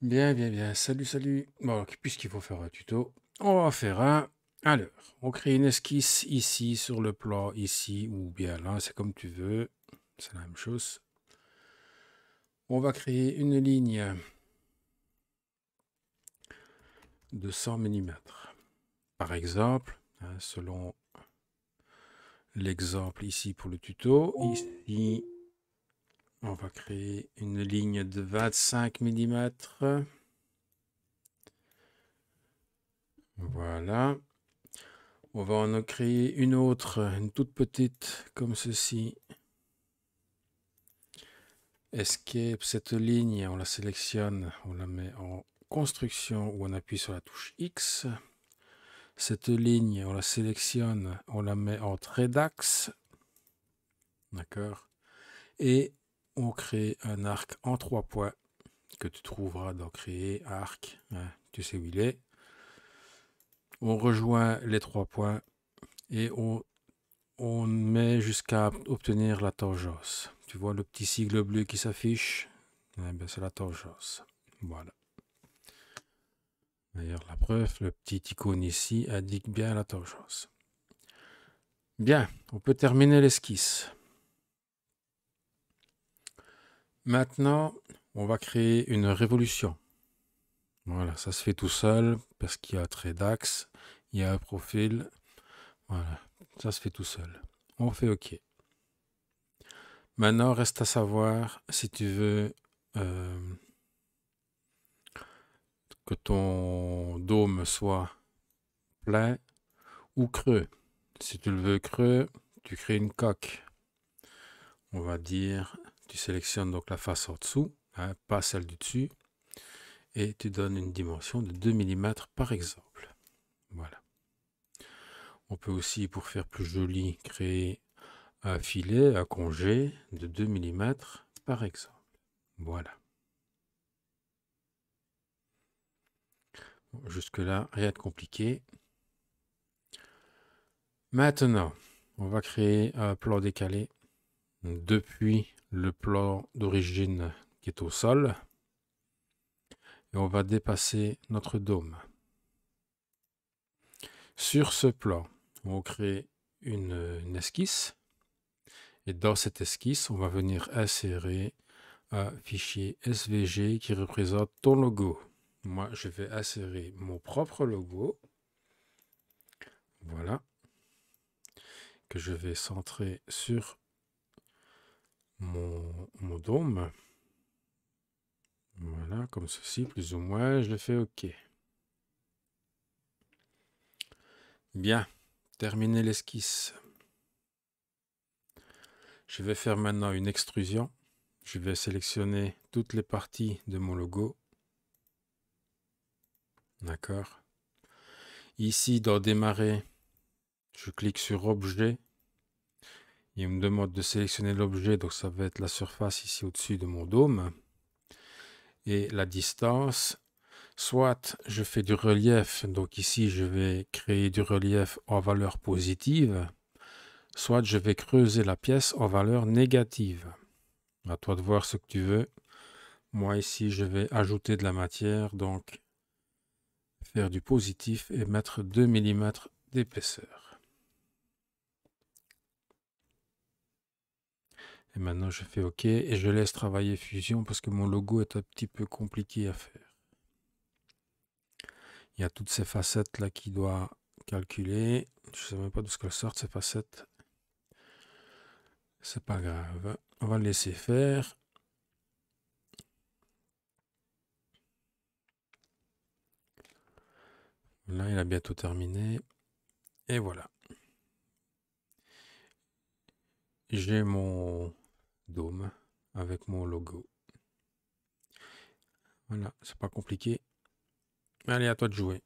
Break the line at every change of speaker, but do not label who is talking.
Bien, bien, bien. Salut, salut. Bon, puisqu'il faut faire un tuto, on va faire un. Alors, on crée une esquisse ici sur le plan, ici ou bien là, c'est comme tu veux. C'est la même chose. On va créer une ligne de 100 mm. Par exemple, selon l'exemple ici pour le tuto, ici, on va créer une ligne de 25 mm. Voilà. On va en créer une autre, une toute petite, comme ceci. Escape, cette ligne, on la sélectionne, on la met en construction ou on appuie sur la touche X. Cette ligne, on la sélectionne, on la met en trait d'axe. D'accord. Et on crée un arc en 3 points que tu trouveras dans créer arc. Tu sais où il est. On rejoint les 3 points et on met jusqu'à obtenir la tangence. Tu vois le petit sigle bleu qui s'affiche? C'est la tangence. Voilà. D'ailleurs, la preuve, le petit icône ici indique bien la tangence. Bien, on peut terminer l'esquisse. Maintenant, on va créer une révolution. Voilà, ça se fait tout seul parce qu'il y a un trait d'axe, il y a un profil. Voilà, ça se fait tout seul. On fait OK. Maintenant, reste à savoir si tu veux que ton dôme soit plein ou creux. Si tu le veux creux, tu crées une coque. On va dire, tu sélectionnes donc la face en dessous, pas celle du dessus, et tu donnes une dimension de 2 mm par exemple. Voilà. On peut aussi, pour faire plus joli, créer un filet, un congé de 2 mm par exemple. Voilà. Bon, jusque-là, rien de compliqué. Maintenant, on va créer un plan décalé depuis le plan d'origine qui est au sol. Et on va dépasser notre dôme. Sur ce plan, on crée une esquisse. Et dans cette esquisse, on va venir insérer un fichier SVG qui représente ton logo. Moi, je vais insérer mon propre logo. Voilà. Que je vais centrer sur mon dôme. Voilà, comme ceci, plus ou moins. Je fais OK. Bien, terminer l'esquisse. Je vais faire maintenant une extrusion. Je vais sélectionner toutes les parties de mon logo. D'accord. Ici, dans Démarrer, je clique sur Objet. Il me demande de sélectionner l'objet, donc ça va être la surface ici au-dessus de mon dôme. Et la distance, soit je fais du relief, donc ici je vais créer du relief en valeur positive, soit je vais creuser la pièce en valeur négative. À toi de voir ce que tu veux. Moi ici je vais ajouter de la matière, donc faire du positif et mettre 2 mm d'épaisseur. Et maintenant je fais OK et je laisse travailler Fusion parce que mon logo est un petit peu compliqué à faire. Il y a toutes ces facettes là qui doit calculer. Je ne sais même pas d'où qu'elles sortent ces facettes. C'est pas grave. On va le laisser faire. Là, il a bientôt terminé. Et voilà. J'ai mon dôme avec mon logo. Voilà, c'est pas compliqué. Allez, à toi de jouer.